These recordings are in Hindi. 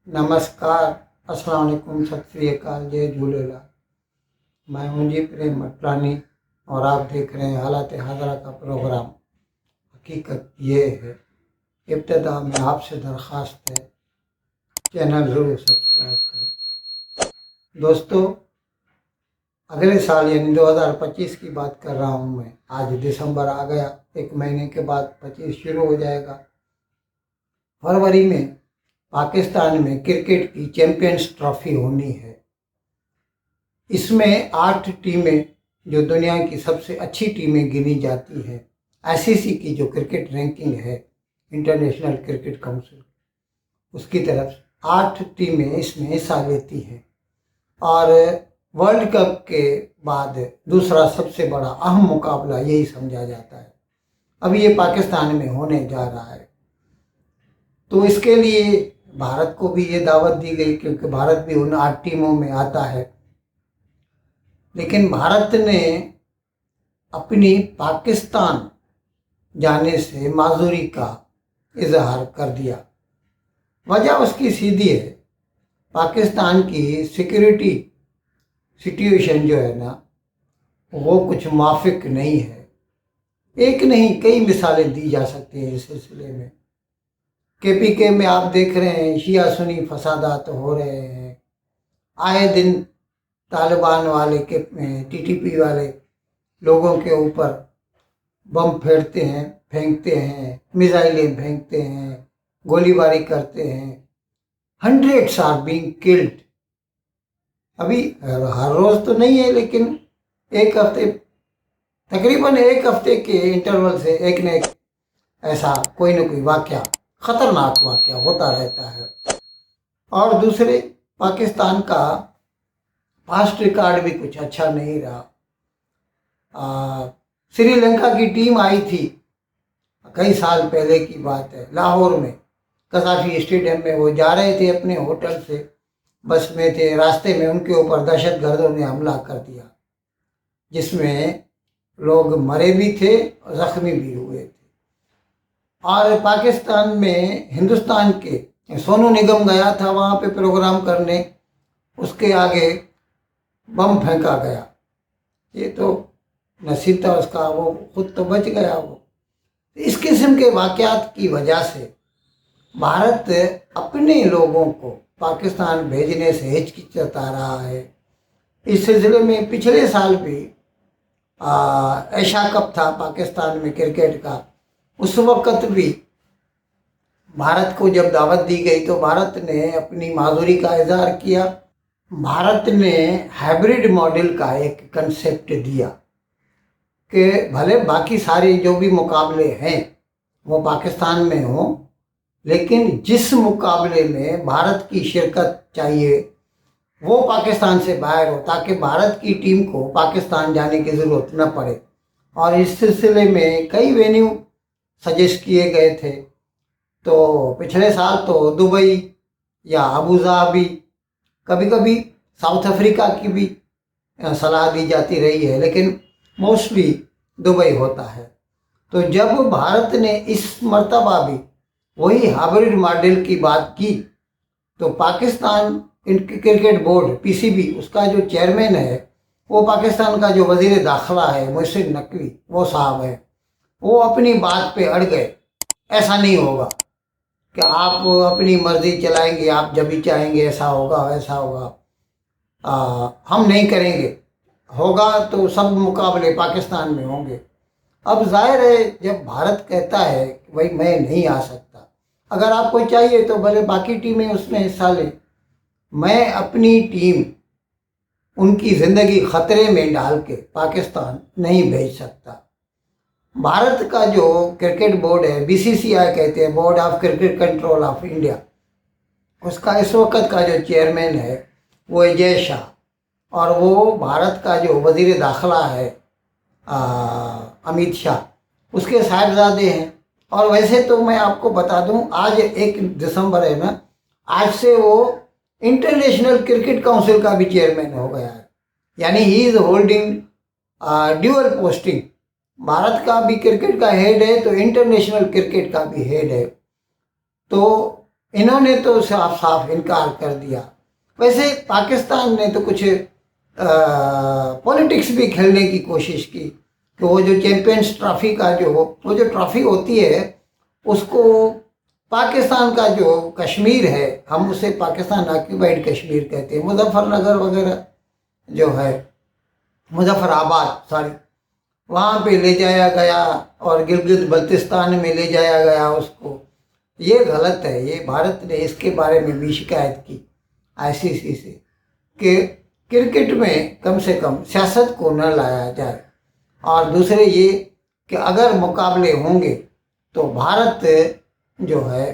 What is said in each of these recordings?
नमस्कार, अस्सलाम वालेकुम, सत श्री अकाल, जय झूलेलाल। मैं हूं जी प्रेम मटलानी और आप देख रहे हैं हालात हाजरा का प्रोग्राम। हकीकत ये है, इब्तिदा में आपसे दरख्वास्त है, चैनल ज़रूर सब्सक्राइब करें। दोस्तों, अगले साल यानी 2025 की बात कर रहा हूँ मैं। आज दिसंबर आ गया, एक महीने के बाद 25 शुरू हो जाएगा। फरवरी में पाकिस्तान में क्रिकेट की चैंपियंस ट्रॉफी होनी है। इसमें 8 टीमें जो दुनिया की सबसे अच्छी टीमें गिनी जाती हैं, आईसीसी की जो क्रिकेट रैंकिंग है, इंटरनेशनल क्रिकेट काउंसिल, उसकी तरफ से 8 टीमें इसमें हिस्सा लेती हैं और वर्ल्ड कप के बाद दूसरा सबसे बड़ा अहम मुकाबला यही समझा जाता है। अब ये पाकिस्तान में होने जा रहा है, तो इसके लिए भारत को भी ये दावत दी गई, क्योंकि भारत भी उन 8 टीमों में आता है। लेकिन भारत ने अपनी पाकिस्तान जाने से माजूरी का इजहार कर दिया। वजह उसकी सीधी है, पाकिस्तान की सिक्योरिटी सिचुएशन जो है ना, वो कुछ मुवाफिक नहीं है। एक नहीं, कई मिसालें दी जा सकती हैं इस सिलसिले में। केपीके में आप देख रहे हैं शिया सुन्नी फसादात हो रहे हैं। आए दिन तालिबान वाले के टीटीपी वाले लोगों के ऊपर बम फेंकते हैं, मिसाइलें फेंकते हैं, गोलीबारी करते हैं। Hundreds are being killed. अभी हर रोज तो नहीं है, लेकिन एक हफ्ते, तकरीबन एक हफ्ते के इंटरवल से एक न एक ऐसा कोई न कोई वाकया, खतरनाक वाकया होता रहता है। और दूसरे, पाकिस्तान का पास्ट रिकॉर्ड भी कुछ अच्छा नहीं रहा। श्रीलंका की टीम आई थी, कई साल पहले की बात है, लाहौर में कसाफी स्टेडियम में। वो जा रहे थे अपने होटल से, बस में थे, रास्ते में उनके ऊपर दहशतगर्दों ने हमला कर दिया, जिसमें लोग मरे भी थे और जख्मी भी हुए थे। और पाकिस्तान में हिंदुस्तान के सोनू निगम गया था वहाँ पे प्रोग्राम करने, उसके आगे बम फेंका गया। ये तो नसीब था उसका, वो खुद तो बच गया। वो इस किस्म के वाक़यात की वजह से भारत अपने लोगों को पाकिस्तान भेजने से हिचकिचाता रहा है। इस सिलसिले में पिछले साल भी एशिया कप था पाकिस्तान में क्रिकेट का, उस वक़्त भी भारत को जब दावत दी गई तो भारत ने अपनी माजूरी का इजहार किया। भारत ने हाइब्रिड मॉडल का एक कंसेप्ट दिया कि भले बाकी सारे जो भी मुकाबले हैं वो पाकिस्तान में हों, लेकिन जिस मुकाबले में भारत की शिरकत चाहिए वो पाकिस्तान से बाहर हो, ताकि भारत की टीम को पाकिस्तान जाने की ज़रूरत न पड़े। और इस सिलसिले में कई वेन्यू सजेस्ट किए गए थे। तो पिछले साल तो दुबई या अबू धाबी, कभी कभी साउथ अफ्रीका की भी सलाह दी जाती रही है, लेकिन मोस्टली दुबई होता है। तो जब भारत ने इस मर्तबा भी वही हाइब्रिड मॉडल की बात की, तो पाकिस्तान क्रिकेट बोर्ड पीसीबी, उसका जो चेयरमैन है, वो पाकिस्तान का जो वजीर दाखिला है मोहसिन नकवी, वो साहब है, वो अपनी बात पे अड़ गए। ऐसा नहीं होगा कि आप अपनी मर्जी चलाएंगे, आप जब भी चाहेंगे ऐसा होगा वैसा होगा, हम नहीं करेंगे। होगा तो सब मुकाबले पाकिस्तान में होंगे। अब जाहिर है, जब भारत कहता है कि भाई मैं नहीं आ सकता, अगर आपको चाहिए तो भले बाकी टीमें उसमें हिस्सा लें, मैं अपनी टीम उनकी ज़िंदगी ख़तरे में डाल के पाकिस्तान नहीं भेज सकता। भारत का जो क्रिकेट बोर्ड है, बीसीसीआई कहते हैं, board of cricket control of India, उसका इस वक्त का जो चेयरमैन है वो है जय शाह, और वो भारत का जो वजीर दाखिला है अमित शाह, उसके साहिबजादे हैं। और वैसे तो मैं आपको बता दूं, आज 1 दिसंबर है ना, आज से वो इंटरनेशनल क्रिकेट काउंसिल का भी चेयरमैन हो गया है। यानी he is holding dual posting. Bharat का भी क्रिकेट का हेड है तो इंटरनेशनल क्रिकेट का भी हेड है। तो इन्होंने तो साफ साफ इनकार कर दिया। वैसे पाकिस्तान ने तो कुछ पॉलिटिक्स भी खेलने की कोशिश की कि वो जो चैंपियंस ट्रॉफी का जो वो जो ट्रॉफी होती है उसको पाकिस्तान का जो कश्मीर है, हम उसे पाकिस्तान ऑक्यूपाइड कश्मीर कहते हैं, मुजफ्फरनगर वगैरह जो है, मुजफ्फराबाद सॉरी, वहाँ पे ले जाया गया और गिलगित बल्तिस्तान में ले जाया गया उसको। ये गलत है। ये भारत ने इसके बारे में भी शिकायत की आईसीसी से कि क्रिकेट में कम से कम सियासत को न लाया जाए। और दूसरे ये कि अगर मुकाबले होंगे तो भारत जो है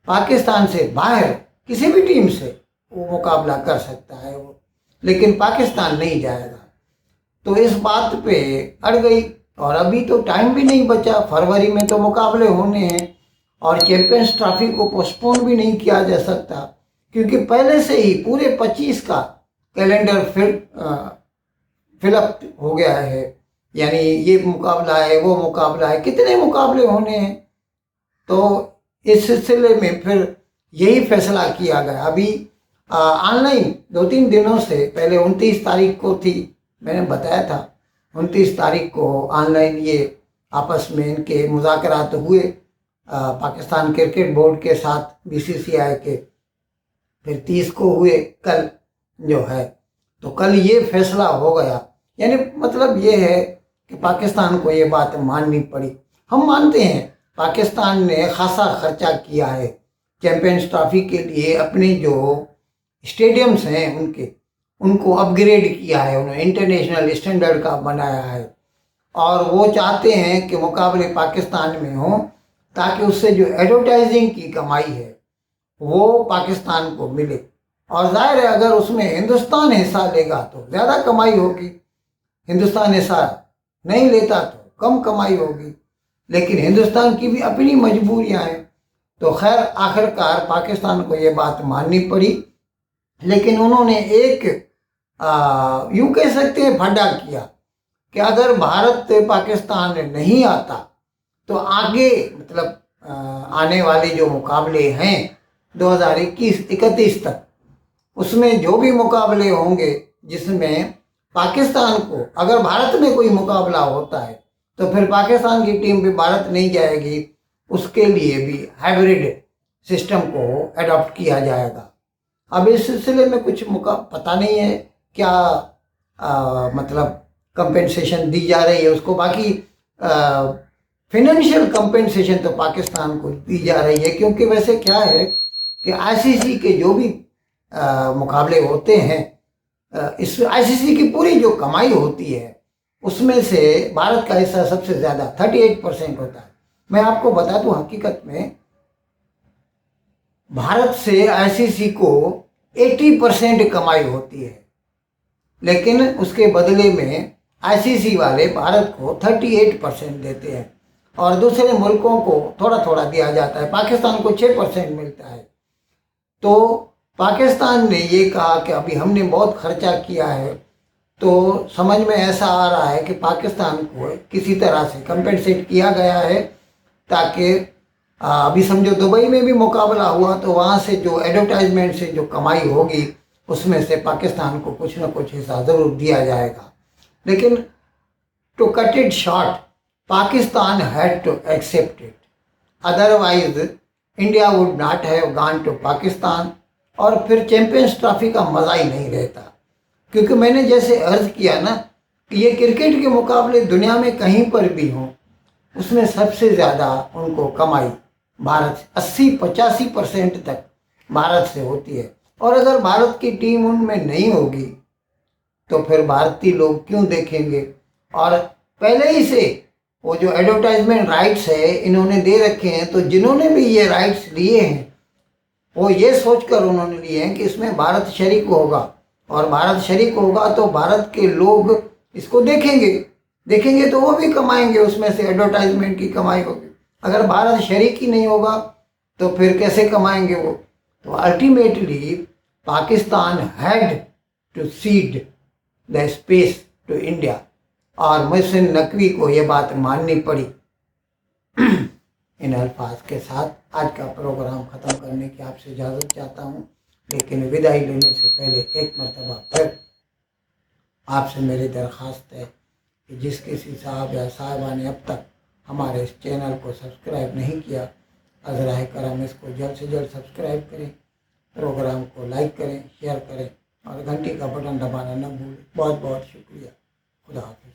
पाकिस्तान से बाहर किसी भी टीम से वो मुकाबला कर सकता है वो, लेकिन पाकिस्तान नहीं जाएगा। तो इस बात पे अड़ गई। और अभी तो टाइम भी नहीं बचा, फरवरी में तो मुकाबले होने हैं और चैंपियंस ट्रॉफी को पोस्टपोन भी नहीं किया जा सकता, क्योंकि पहले से ही पूरे 25 का कैलेंडर फिलअप हो गया है। यानी ये मुकाबला है, वो मुकाबला है, कितने मुकाबले होने हैं। तो इस सिलसिले में फिर यही फैसला किया गया। अभी ऑनलाइन 2-3 दिनों से पहले 29 तारीख को थी, मैंने बताया था 29 तारीख को ऑनलाइन ये आपस में इनके मुज़ाकरात हुए पाकिस्तान क्रिकेट बोर्ड के साथ बीसीसीआई के। फिर 30 को हुए कल जो है, तो कल ये फैसला हो गया। यानी मतलब ये है कि पाकिस्तान को ये बात माननी पड़ी। हम मानते हैं पाकिस्तान ने खासा खर्चा किया है चैंपियंस ट्रॉफी के लिए, अपने जो स्टेडियम्स हैं उनको अपग्रेड किया है, उन्होंने इंटरनेशनल स्टैंडर्ड का बनाया है। और वो चाहते हैं कि मुकाबले पाकिस्तान में हों ताकि उससे जो एडवर्टाइजिंग की कमाई है वो पाकिस्तान को मिले। और जाहिर है अगर उसमें हिंदुस्तान हिस्सा लेगा तो ज़्यादा कमाई होगी, हिंदुस्तान हिस्सा नहीं लेता तो कम कमाई होगी। लेकिन हिंदुस्तान की भी अपनी मजबूरियां हैं। तो खैर आखिरकार पाकिस्तान को ये बात माननी पड़ी। लेकिन उन्होंने एक यूँ कह सकते हैं फड्डा किया कि अगर भारत पाकिस्तान नहीं आता तो आगे मतलब आने वाले जो मुकाबले हैं 2021-31 तक, उसमें जो भी मुकाबले होंगे जिसमें पाकिस्तान को, अगर भारत में कोई मुकाबला होता है तो फिर पाकिस्तान की टीम भी भारत नहीं जाएगी, उसके लिए भी हाइब्रिड सिस्टम को अडॉप्ट किया जाएगा। अब इस सिलसिले में कुछ पता नहीं है क्या मतलब कंपेंसेशन दी जा रही है उसको। बाकी फाइनेंशियल कंपेंसेशन तो पाकिस्तान को दी जा रही है, क्योंकि वैसे क्या है कि आईसीसी के जो भी मुकाबले होते हैं, इस आईसीसी की पूरी जो कमाई होती है उसमें से भारत का हिस्सा सबसे ज़्यादा 38% होता है। मैं आपको बता दूं हकीकत में भारत से आईसीसी को 80% कमाई होती है, लेकिन उसके बदले में आईसीसी वाले भारत को 38% देते हैं और दूसरे मुल्कों को थोड़ा थोड़ा दिया जाता है। पाकिस्तान को 6% मिलता है। तो पाकिस्तान ने ये कहा कि अभी हमने बहुत खर्चा किया है, तो समझ में ऐसा आ रहा है कि पाकिस्तान को किसी तरह से कंपेंसेट किया गया है ताकि अभी समझो दुबई में भी मुकाबला हुआ तो वहाँ से जो एडवर्टाइजमेंट से जो कमाई होगी उसमें से पाकिस्तान को कुछ ना कुछ हिस्सा ज़रूर दिया जाएगा। लेकिन to cut it short, Pakistan had to accept it, otherwise India would not have gone to Pakistan और फिर चैंपियंस ट्रॉफी का मज़ा ही नहीं रहता। क्योंकि मैंने जैसे अर्ज किया ना कि ये क्रिकेट के मुकाबले दुनिया में कहीं पर भी हों, उसमें सबसे ज़्यादा उनको कमाई भारत 80-85% तक भारत से होती है। और अगर भारत की टीम उनमें नहीं होगी तो फिर भारतीय लोग क्यों देखेंगे। और पहले ही से वो जो एडवर्टाइजमेंट राइट्स है इन्होंने दे रखे हैं, तो जिन्होंने भी ये राइट्स लिए हैं वो ये सोचकर उन्होंने लिए हैं कि इसमें भारत शरीक होगा और भारत शरीक होगा तो भारत के लोग इसको देखेंगे तो वो भी कमाएंगे, उसमें से एडवर्टाइजमेंट की कमाई होगी। अगर भारत शरीक ही नहीं होगा तो फिर कैसे कमाएंगे वो। तो ultimately Pakistan had to cede the space to India और मोहसिन नकवी को ये बात माननी पड़ी। इन अल्फाज के साथ आज का प्रोग्राम ख़त्म करने की आपसे इजाज़त चाहता हूँ, लेकिन विदाई लेने से पहले एक मरतबा फिर आपसे मेरी दरख्वास्त है कि जिस किसी साहब या साहिबा ने अब तक हमारे इस चैनल को सब्सक्राइब नहीं किया, अज़राए करम इसको जल्द से जल्द सब्सक्राइब करें, प्रोग्राम को लाइक करें, शेयर करें और घंटी का बटन दबाना न भूलें। बहुत बहुत शुक्रिया। खुदा हाफ़िज़।